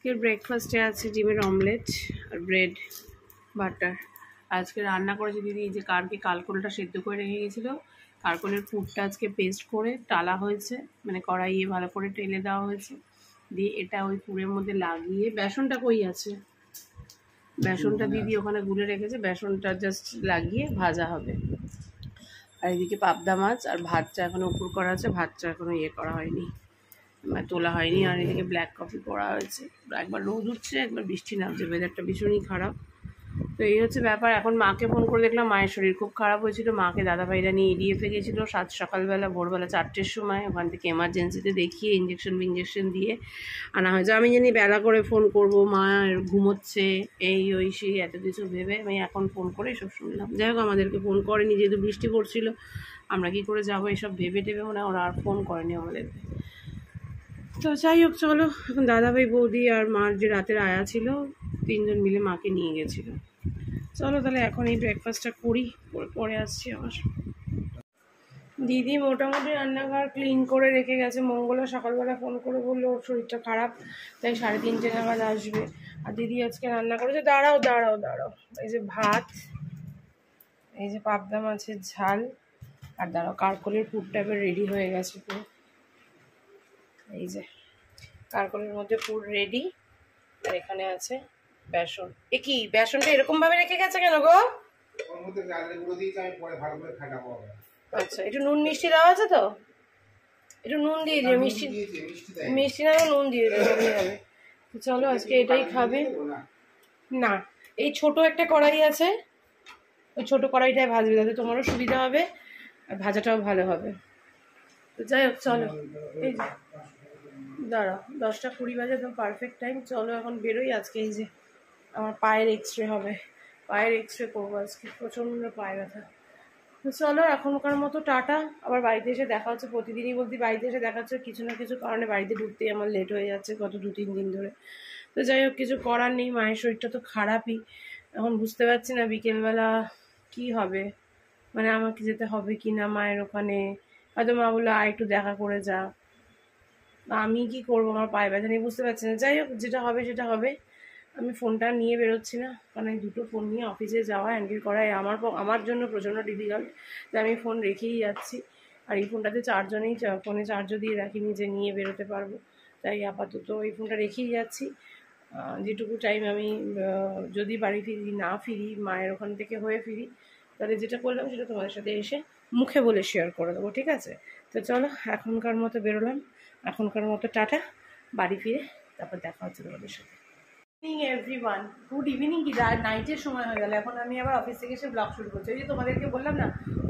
আজকের ব্রেকফাস্টে আছে ডিমের অমলেট আর ব্রেড বাটার। আজকে রান্না করেছে দিদি এই যে কালকোলটা সেদ্ধ করে রেখে গেছিলো। কালকোলের পুরটা আজকে পেস্ট করে টালা হয়েছে, মানে কড়াইয়ে ভালো করে টেলে দেওয়া হয়েছে, দিয়ে এটা ওই পুরের মধ্যে লাগিয়ে। বেসনটা কই আছে? বেসনটা দিদি ওখানে গুলে রেখেছে, বেসনটা জাস্ট লাগিয়ে ভাজা হবে। আর এদিকে পাবদা মাছ আর ভাতটা এখনো উপর করা আছে, ভাতটা এখনো করা হয়নি, তোলা হয়নি। আর এদিকে ব্ল্যাক কফি করা হয়েছে। একবার রোদ উঠছে, একবার বৃষ্টি নামছে, ওয়েদারটা ভীষণই খারাপ। তো এই হচ্ছে ব্যাপার। এখন মাকে ফোন করে দেখলাম মায়ের শরীর খুব খারাপ হয়েছিল। মাকে দাদাভাইরা নিয়ে EDF-এ গেছিলো সকালবেলা, ভোরবেলা 4টের সময়। ওখান থেকে এমার্জেন্সিতে দেখিয়ে ইঞ্জেকশন দিয়ে আনা হয়েছে। আমি জানি বেলা করে ফোন করব, মা ঘুমোচ্ছে, এই ওই সেই এত কিছু ভেবে আমি এখন ফোন করে এসব শুনলাম। যাই হোক, আমাদেরকে ফোন করেনি, যেহেতু বৃষ্টি পড়ছিল আমরা কি করে যাবো এসব ভেবে টেবে, মানে ওরা আর ফোন করেনি আমাদেরকে। তো যাই হোক, চলো এখন দাদাভাই, বৌদি আর মার যে রাতের আয়া ছিল, 3জন মিলে মাকে নিয়ে গেছিলো। চলো তাহলে এখন এই ব্রেকফাস্টটা করি, পরে আসছি আমার। দিদি মোটামুটি রান্নাঘর ক্লিন করে রেখে গেছে। মঙ্গলা সকালবেলা ফোন করে বললো ওর শরীরটা খারাপ, তাই 3:30 নাগাদ আসবে। আর দিদি আজকে রান্না করেছে, দাঁড়াও। এই যে ভাত, এই যে পাবদা মাছের ঝাল, আর দাঁড়াও কালকোলের পুরটা এবার রেডি হয়ে গেছে পুরো। এই যে কালকোলের মধ্যে পুর রেডি, আর এখানে আছে বেসন। এ কি বেসনটা এরকম ভাবে রেখে গেছে কেন গো? আচ্ছা, একটু নুন মিষ্টি দেওয়া আছে তো, একটু নুন দিয়ে দিও। মিষ্টি না, নুন দিয়ে দিও, হবে। চলো আজকে এটাই খাবে। না, এই ছোট একটা কড়াই আছে, ওই ছোট কড়াইটায় ভাজবে, যাতে তোমারও সুবিধা হবে আর ভাজাটাও ভালো হবে। তো যাই হোক, চলো। এই যে দাঁড়াও, 10টা 20 বাজে, একদম পারফেক্ট টাইম। চলো এখন বেরোই। আজকে এই যে আমার পায়ের এক্সরে হবে, পায়ের এক্সরে করবো আজকে, প্রচণ্ড পায়ে ব্যথা। তো চলো এখনকার মতো টাটা। আবার বাড়িতে এসে দেখা হচ্ছে। প্রতিদিনই বলতে বাড়িতে এসে দেখা হচ্ছে, কিছু না কিছু কারণে বাড়িতে ঢুকতেই আমার লেট হয়ে যাচ্ছে গত 2-3 দিন ধরে। তো যাই হোক, কিছু করার নেই, মায়ের শরীরটা তো খারাপই। এখন বুঝতে পারছি না বিকেলবেলা কি হবে, মানে আমাকে যেতে হবে কি না মায়ের ওখানে। হয়তো মা বললো একটু দেখা করে যা, আমি কি করবো, আমার পায়ে ব্যথা নিয়ে বুঝতে পারছি না। যাই হোক, যেটা হবে সেটা হবে। আমি ফোনটা নিয়ে বেরোচ্ছি না, কারণ এই দুটো ফোন নিয়ে অফিসে যাওয়া, হ্যান্ডেল করা আমার জন্য প্রচণ্ড ডিফিকাল্ট, যে আমি ফোন রেখেই যাচ্ছি। আর এই ফোনটাতে ফোনে চার্জও দিয়ে রাখিনি যে নিয়ে বেরোতে পারবো, তাই আপাতত এই ফোনটা রেখেই যাচ্ছি। যেটুকু টাইম আমি যদি বাড়ি না ফিরি, মায়ের ওখান থেকে হয়ে ফিরি, তাহলে যেটা করলাম সেটা তোমাদের সাথে এসে মুখে বলে শেয়ার করে দেবো, ঠিক আছে? তো চলো এখনকার মতো বেরোলাম, এখনকার মতো টাটা। বাড়ি ফিরে তারপর দেখা হচ্ছে তোমাদের সাথে। Everyone, good evening. কি নাইটের সময় হয়ে গেল, এখন আমি আবার অফিস থেকে এসে ব্লগ শুরু করছি। ওই যে তোমাদেরকে বললাম না,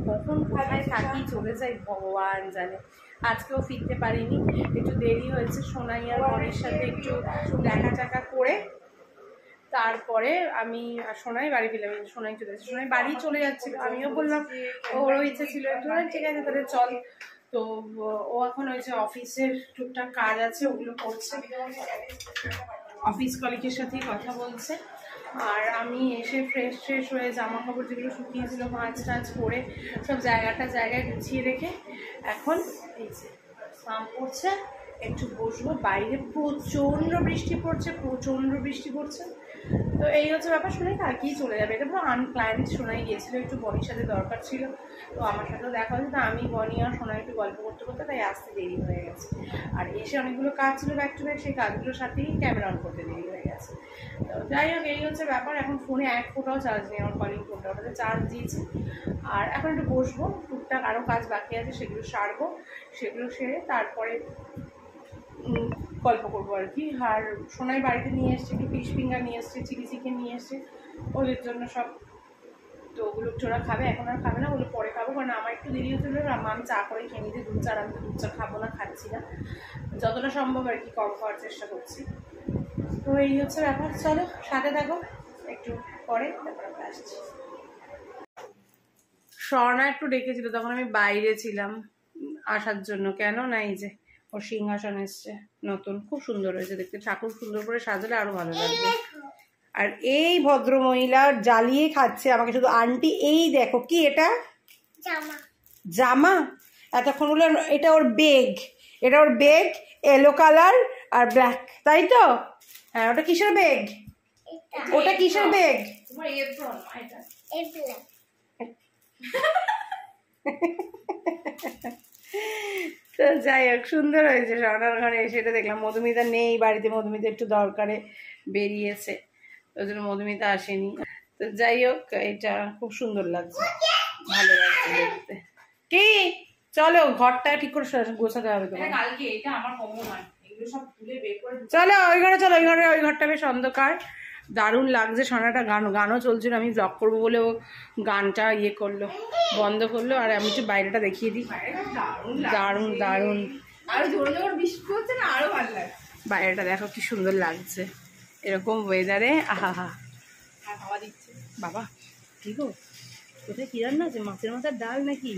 কখন কোথায় থাকি চলে যাই ভগবান জানে। আজকেও ফিরতে পারিনি, একটু দেরি হয়েছে। সোনাই আর বোনের সাথে একটু দেখা করে তারপরে আমি সোনাই বাড়ি ফিরলাম। সোনাই চলে যাচ্ছে, সোনাই বাড়ি চলে যাচ্ছিল। আমিও বললাম, ওরও ইচ্ছে ছিল একটু, ঠিক আছে তাহলে চল। তো ও এখন ওই যে অফিসের টুকটাক কাজ আছে ওগুলো করছে, অফিস কলিগের সাথেই কথা বলছে। আর আমি এসে ফ্রেশ হয়ে জামা কাপড় যেগুলো শুকিয়েছিল ভাঁজ টাজ করে সব জায়গায় গুছিয়ে রেখে এখন এই যে স্নান করছে, একটু বসবো। বাইরে প্রচণ্ড বৃষ্টি পড়ছে। তো এই হচ্ছে ব্যাপার। শোনাই আর কি চলে যাবে, এটা পুরো আনপ্ল্যান্ড। শোনাই গিয়েছিল, একটু বনির সাথে দরকার ছিল, তো আমার সাথেও দেখা হয়েছে। তো আমি বনি আর শোনাই একটু গল্প করতে তাই আসতে দেরি হয়ে গেছে। আর এসে অনেকগুলো কাজ ছিল ব্যাক টু ব্যাক, সেই কাজগুলোর সাথেই ক্যামেরা অন করতে দেরি হয়ে গেছে। তো যাই হোক, এই হচ্ছে ব্যাপার। এখন ফোনে 1 ফোঁটাও চার্জ নেই, আমার কলিং ফোনটা, ওটাতে চার্জ দিয়েছি। আর এখন একটু বসবো, টুকটাক আরও কাজ বাকি আছে সেগুলো সারবো, সেগুলো সেরে তারপরে গল্প করবো আর কি। আর সোনাই বাড়িতে নিয়ে এসছে একটু ফিশ ফিঙ্গার নিয়ে এসছে, চিলি চিকেন নিয়ে এসছে ওদের জন্য সব। তো ওগুলো ওরা খাবে, এখন আর খাবে না, ওগুলো পরে খাবো, কারণ আমার একটু দেরি হচ্ছিল। আমি চা করে খেয়ে নিতে দুধ চা, আমি তো দুধ চা খাবো না, খাচ্ছি না, যতটা সম্ভব আর কি কম খাওয়ার চেষ্টা করছি। তো এই হচ্ছে ব্যাপার। চলো সাথে থাকো, একটু পরে তারপর আমরা আসছি। স্বর্ণা একটু ডেকেছিল, তখন আমি বাইরে ছিলাম আসার জন্য। কেন না, এই যে ওর সিংহাসন এসছে নতুন, খুব সুন্দর হয়েছে দেখতে। ঠাকুর সুন্দর করে সাজালে আরো ভালো লাগবে। আর এই ভদ্র মহিলা জ্বালিয়ে খাচ্ছে আমাকে শুধু। আন্টি এই দেখো, কি এটা? জামা। এতক্ষণ বলে এটা ওর বেগ, এলো কালার আর ব্ল্যাক, তাই তো? হ্যাঁ, ওটা কিসের ব্যাগ? ওটা কিসের ব্যাগ? তো যাই হোক, সুন্দর হয়েছে। স্বর্ণার ঘরে এসে এটা দেখলাম। মধুমিতা নেই বাড়িতে, মধুমিতা একটু দরকারে বেরিয়েছে, ওই জন্য মধুমিতা আসেনি। তো যাই হোক, এটা খুব সুন্দর লাগছে, ভালো লাগছে দেখতে। কি চলো ঘরটা ঠিক করে গোছাতে হবে তোমার। চলো ওই ঘরে, চলো ওই ঘরে। ওই ঘরটা বেশ অন্ধকার, দারুণ লাগছে। সোনাটা গানও চলছিল, আমি ব্লগ করবো বলে ও গানটা ইয়ে করলো, বন্ধ করলো। আর আমি একটু বাইরেটা দেখিয়ে দিই, দারুণ দারুণ। আরো জোরে জোরে বৃষ্টি হচ্ছে না, আরো ভালো লাগছে। বাইরেটা দেখো কি সুন্দর লাগছে এরকম ওয়েদারে। আহা হা, হাওয়া দিচ্ছে। বাবা কি গো, কোথায় কি রান্না আছে? মাছের মাথার ডাল নাকি?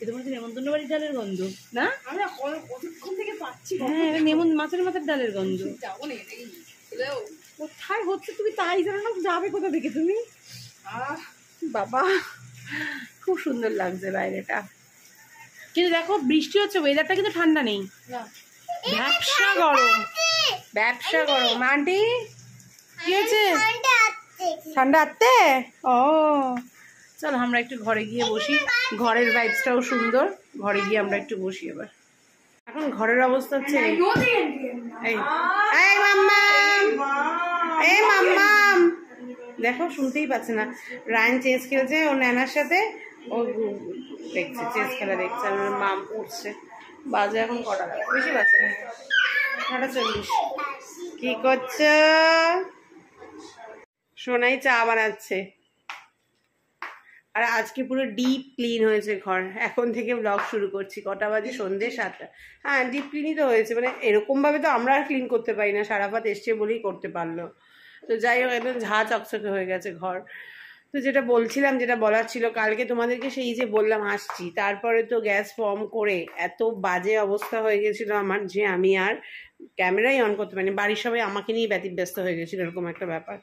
এটা মনে হচ্ছে নেমন্তন্ন বাড়ির ডালের গন্ধ না? আমরা কতক্ষণ থেকে পাচ্ছি। হ্যাঁ, মাছের মাথার ডালের গন্ধ। যাবো না, কোথায় হচ্ছে তুমি তাই জানো না, যাবে কোথা থেকে তুমি? বাবা খুব সুন্দর লাগছে বাইরেটা, কিন্তু দেখো বৃষ্টি হচ্ছে, ওয়েদারটা কিন্তু ঠান্ডা নেই, ব্যবসা গরম, ব্যবসা গরম। আন্টি কি হয়েছে? ঠান্ডা আত্তে? ও চলো আমরা একটু ঘরে গিয়ে বসি, ঘরের ভাইবসটাও সুন্দর। ঘরে গিয়ে আমরা একটু বসি এবার। এখন ঘরের অবস্থা হচ্ছে এই মাম্মাম, এই মাম্মাম দেখো, শুনতেই পাচ্ছে না। রায়ন চেস খেলছে ওর ন্যানার সাথে, ও দেখছে চেস খেলা দেখছে, আর ওর মাম উঠছে। বাজে এখন কটা লাগে? বেশি বাজে না, 9:40। কি করছো? সোনাই চা বানাচ্ছে। আর আজকে পুরো ডিপ ক্লিন হয়েছে ঘর। এখন থেকে ব্লগ শুরু করছি। কটা বাজে? সন্ধ্যে 7টা। হ্যাঁ, ডিপ ক্লিনই তো হয়েছে, মানে এরকমভাবে তো আমরা আর ক্লিন করতে পারি না, সারাপাত এসছে বলেই করতে পারলো। তো যাই হোক, একদম ঝাঁ চকচকে হয়ে গেছে ঘর। তো যেটা বলছিলাম, যেটা বলার ছিল, কালকে তোমাদেরকে সেই যে বললাম আসছি, তারপরে তো গ্যাস ফর্ম করে এত বাজে অবস্থা হয়ে গেছিলো আমার, যে আমি আর ক্যামেরাই অন করতে পারিনি। বাড়ির সবাই আমাকে নিয়ে ব্যতিব্যস্ত হয়ে গেছিলো, এরকম একটা ব্যাপার।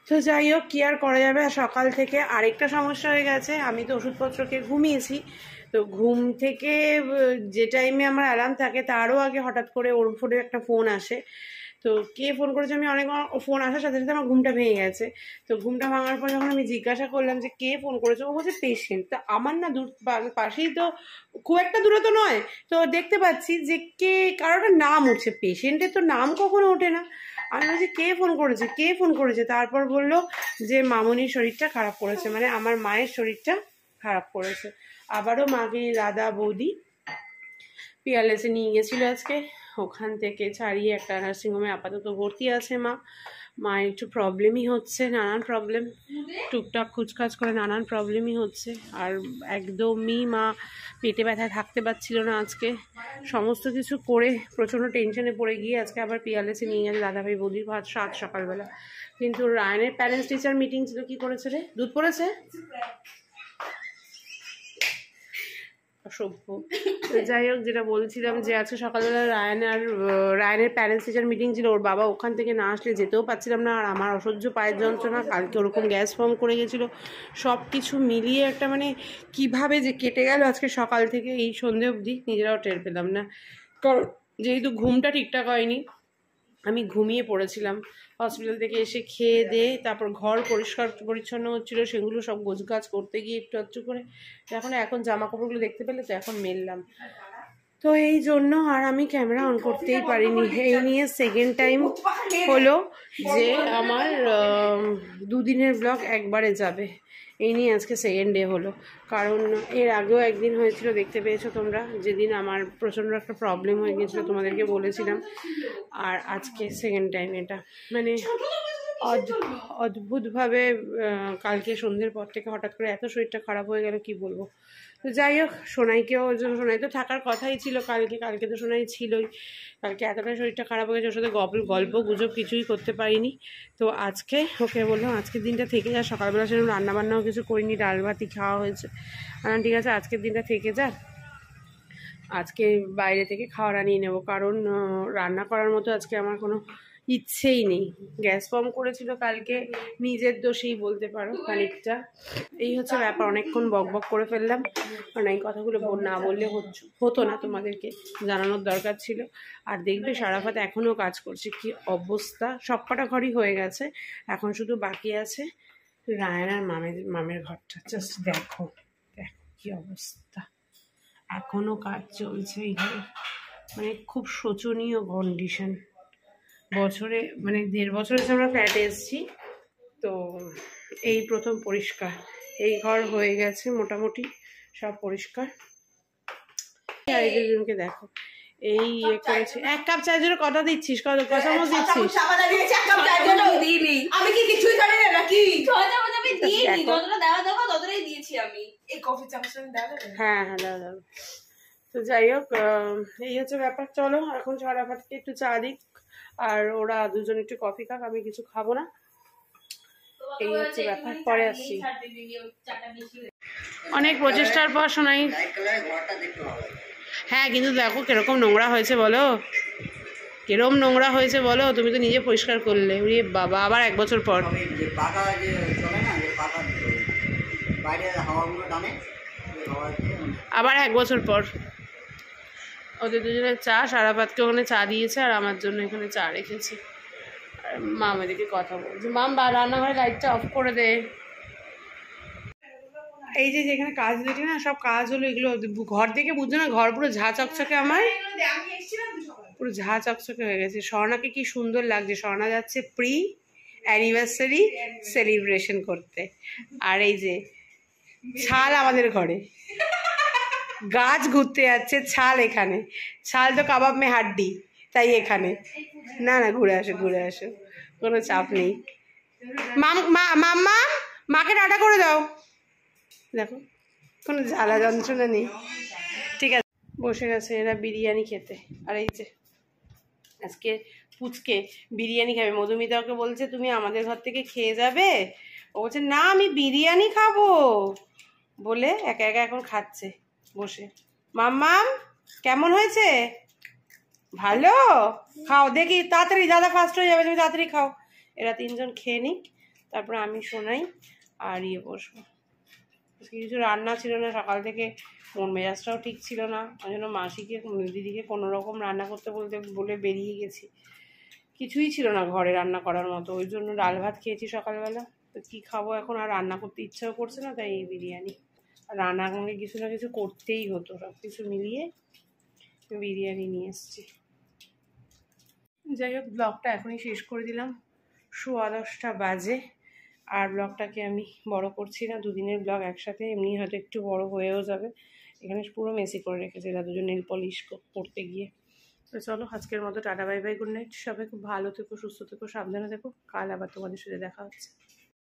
তো যাই হোক, কি আর করা যাবে। সকাল থেকে আরেকটা সমস্যা হয়ে গেছে, আমি তো ওষুধপত্র খেয়ে ঘুমিয়েছি। তো ঘুম থেকে যে টাইমে আমার অ্যালার্ম থাকে তারও আগে হঠাৎ করে ওর ফোনে একটা ফোন আসে। তো কে ফোন করেছে, আমি অনেক ফোন আসার সাথে সাথে আমার ঘুমটা ভেঙে গেছে। তো ঘুমটা ভাঙার পর যখন আমি জিজ্ঞাসা করলাম যে কে ফোন করেছে, ও বলছে পেশেন্ট। তো আমার না দূর পাশেই তো, খুব একটা দূরে তো নয়, তো দেখতে পাচ্ছি যে কে কারোটা নাম উঠছে, পেশেন্টের তো নাম কখনো ওঠে না। আমি বলছি কে ফোন করেছে, কে ফোন করেছে? তারপর বললো যে মামনির শরীরটা খারাপ করেছে, মানে আমার মায়ের শরীরটা খারাপ করেছে। আবারও মাকে দাদা বৌদি পিয়ারলেসে নিয়ে গেছিলো আজকে, ওখান থেকে ছাড়িয়ে একটা নার্সিংহোমে আপাতত ভর্তি আছে মা। মায়ের একটু প্রবলেমই হচ্ছে, নানান প্রবলেম, টুকটাক খুচখাচ করে নানান প্রবলেমই হচ্ছে। আর একদমই মা পেটে ব্যথায় থাকতে পারছিল না আজকে। সমস্ত কিছু করে প্রচণ্ড টেনশনে পড়ে গিয়ে আজকে আবার পিয়ারলেসে নিয়ে গেছে দাদাভাই বৌদির সাত সকালবেলা। কিন্তু রায়নের প্যারেন্টস টিচার মিটিং ছিল। কি করেছে রে? দুধ পড়েছে? অসভ্য। যাই হোক, যেটা বলছিলাম যে আজকে সকালবেলা রায়নের প্যারেন্টস টিচার মিটিং ছিল। ওর বাবা ওখান থেকে না আসলে যেতেও পারছিলাম না। আর আমার অসহ্য পায়ের যন্ত্রণা, কালকে ওরকম গ্যাস ফর্ম করে গেছিলো, সব কিছু মিলিয়ে একটা মানে কিভাবে যে কেটে গেল আজকে সকাল থেকে এই সন্ধে অবধি নিজেরাও টের পেলাম না। কারণ যেহেতু ঘুমটা ঠিকঠাক হয়নি, আমি ঘুমিয়ে পড়েছিলাম। হসপিটাল থেকে এসে খেয়ে দিয়ে তারপর ঘর পরিষ্কার পরিচ্ছন্ন হচ্ছিলো, সেগুলো সব গোছগাছ করতে গিয়ে একটু করে এখন জামা কাপড়গুলো দেখতে পেলে তো এখন মেললাম। তো এই জন্য আর আমি ক্যামেরা অন করতেই পারিনি। এই নিয়ে সেকেন্ড টাইম হলো যে আমার 2 দিনের ব্লগ একবারে যাবে, এই নিয়ে আজকে সেকেন্ড ডে হলো। কারণ এর আগেও একদিন হয়েছিল, দেখতে পেয়েছো তোমরা, যেদিন আমার প্রচণ্ড একটা প্রবলেম হয়ে গেছিলো, তোমাদেরকে বলেছিলাম। আর আজকে সেকেন্ড টাইম এটা, মানে অদ্ভুতভাবে কালকে সন্ধ্যের পর থেকে হঠাৎ করে এত শরীরটা খারাপ হয়ে গেল, কি বলবো। তো যাই হোক, সোনাইকেও, সোনাই তো থাকার কথাই ছিল কালকে তো সোনাই ছিলই। কালকে এতটা শরীরটা খারাপ হয়ে গেছে, ওর সাথে গল্প গুজব কিছুই করতে পারিনি। তো আজকে ওকে বললাম আজকের দিনটা থেকে যা, সকালবেলা সেরকম রান্নাবান্নাও কিছু করিনি, ডাল ভাতই খাওয়া হয়েছে। ঠিক আছে, আজকের দিনটা থেকে যা, আজকে বাইরে থেকে খাওয়ার আনিয়ে নেবো, কারণ রান্না করার মতো আজকে আমার কোনো ইচ্ছেই নেই। গ্যাস ফর্ম করেছিল কালকে, নিজের দোষেই বলতে পারো খানিকটা। এই হচ্ছে ব্যাপার, অনেকক্ষণ বক বক করে ফেললাম, কারণ এই কথাগুলো না বললে হতো না, তোমাদেরকে জানানোর দরকার ছিল। আর দেখবে সারাফাত এখনও কাজ করছে, কি অবস্থা। সবকটা ঘরই হয়ে গেছে, এখন শুধু বাকি আছে রায়ন আর মামের ঘরটা। জাস্ট দেখো দেখো কি অবস্থা, এখনো কাজ চলছে এই ঘরে, মানে খুব শোচনীয় কন্ডিশন। বছরে মানে 1.5 বছর হচ্ছে আমরা ফ্ল্যাটে এসেছি, তো এই প্রথম পরিষ্কার। এই ঘর হয়ে গেছে মোটামুটি সব পরিষ্কার। আর এই দুজনকে দেখো, এই ইয়ে করেছে। 1 কাপ চায়ের জন্য কথা দিচ্ছিস, কত চামচ দিচ্ছিস? আমি কি কিছুই জানি না নাকি? হ্যাঁ হ্যাঁ দাদা। তো যাই হোক, এই হচ্ছে ব্যাপার। চলো এখন সারাফাতকে একটু চা দিক, আর ওরা দুজন একটু কফি খাক, আমি কিছু খাবো না। এই হচ্ছে ব্যাপার, পরে আসছি। অনেক প্রচেষ্টার পর শোনাই। হ্যাঁ কিন্তু দেখো কিরকম নোংরা হয়েছে বলো, কিরকম নোংরা হয়েছে বলো। তুমি তো নিজে পরিষ্কার করলে, ওরে বাবা, আবার 1 বছর পর। আবার 1 বছর পর ওদের দুজনের চা। সারাপাতকে ওখানে চা দিয়েছে, আর আমার জন্য এখানে চা রেখেছে। আর মা আমাদেরকে কথা বলছে, মাম রান্নাঘরে লাইটটা অফ করে দে। এই যে যেখানে কাজ দেখলে না, সব কাজ হলো এগুলো। ঘর দেখে বুঝছো না, ঘর পুরো ঝা চকচকে, আমার পুরো ঝা চকচকে হয়ে গেছে। স্বর্ণাকে কি সুন্দর লাগছে, স্বর্ণা যাচ্ছে প্রি অ্যানিভার্সারি সেলিব্রেশন করতে। আর এই যে ছাল আমাদের ঘরে, গাছ ঘুরতে যাচ্ছে, ছাল এখানে। ছাল তো কাবাব মে হাড্ডি, তাই এখানে। না না, ঘুরে আসো ঘুরে আসো, কোনো চাপ নেই। মাম্মা মাকে টাটা করে দাও। দেখো কোনো জ্বালা যন্ত্রণা নেই, ঠিক আছে। বসে গেছে এরা বিরিয়ানি খেতে। আর এই যে আজকে পুচকে বিরিয়ানি খাবে। মধুমিতা ওকে বলছে তুমি আমাদের ঘর থেকে খেয়ে যাবে, ও বলছে না আমি বিরিয়ানি খাবো বলে একা একা এখন খাচ্ছে বসে। মাম্মাম কেমন হয়েছে? ভালো, খাও দেখি তাড়াতাড়ি, দাদা ফার্স্ট হয়ে যাবে, তুমি তাড়াতাড়ি খাও। এরা 3 জন খেয়ে নিক, তারপরে আমি শোনাই আর ইয়ে বসবো। কিছু রান্না ছিল না সকাল থেকে, মন মেজাজটাও ঠিক ছিল না, ওই জন্য মাসিকে দিদিকে কোনো রকম রান্না করতে বলে বেরিয়ে গেছি। কিছুই ছিল না ঘরে রান্না করার মতো, ওই জন্য ডাল ভাত খেয়েছি সকালবেলা। তো কী খাবো এখন, আর রান্না করতে ইচ্ছাও করছে না, তাই এই বিরিয়ানি। আর রান্না করলে কিছু না কিছু করতেই হতো, সব কিছু মিলিয়ে বিরিয়ানি নিয়ে এসেছি। যাই হোক, ব্লগটা এখনই শেষ করে দিলাম, 10:15 বাজে। আর ব্লগটাকে আমি বড় করছি না, 2 দিনের ব্লগ একসাথে, এমনি হয়তো একটু বড় হয়েও যাবে। এখানে পুরো মেসি করে রেখেছে এরা দুজন নেল পলিশ করতে গিয়ে। তো চলো আজকের মতো tata, bye bye, good night. সবাই খুব ভালো থেকো, সুস্থ থেকো, সাবধানে থেকো। কাল আবার তোমাদের সাথে দেখা হচ্ছে।